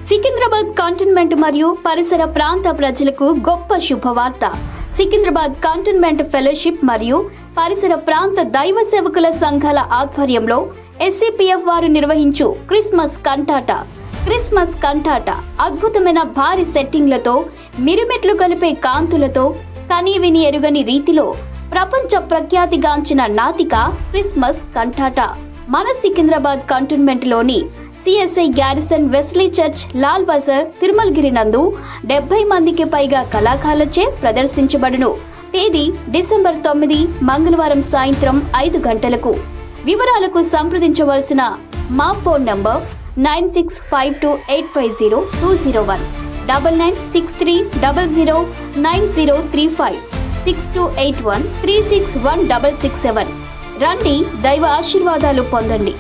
Secunderabad cantonment మరియు పరిసర ప్రాంత ప్రజలకు గొప్ప శుభవార్త. సికింద్రాబాద్ కంటోన్మెంట్ ఫెలోషిప్ మరియు పరిసర ప్రాంత దైవ సేవకుల సంఘాల ఆధ్వర్యంలో SCPF వారు నిర్వహించు క్రిస్మస్ కంటాట అద్భుతమైన భారీ సెట్టింగ్లతో, మిరుమెట్లు కలిపే కాంతులతో, కనీవిని ఎరుగని రీతిలో ప్రపంచ ప్రఖ్యాతిగాంచిన నాటిక క్రిస్మస్ కంటాట మన సికింద్రాబాద్ కంటోన్మెంట్ లోని CSI Garrison Wesley Church, Lal Bazar, Tirumalagiri నందు 70 మందికి పైగా కళాకారులచే ప్రదర్శించబడును. తేదీ డిసెంబర్ 9 మంగళవారం సాయంత్రం 5 గంటలకు. వివరాలకు సంప్రదించవలసిన మా ఫోన్ నంబర్ 9652850201 9963009035 6281361667. రండి, దైవ ఆశీర్వాదాలు పొందండి.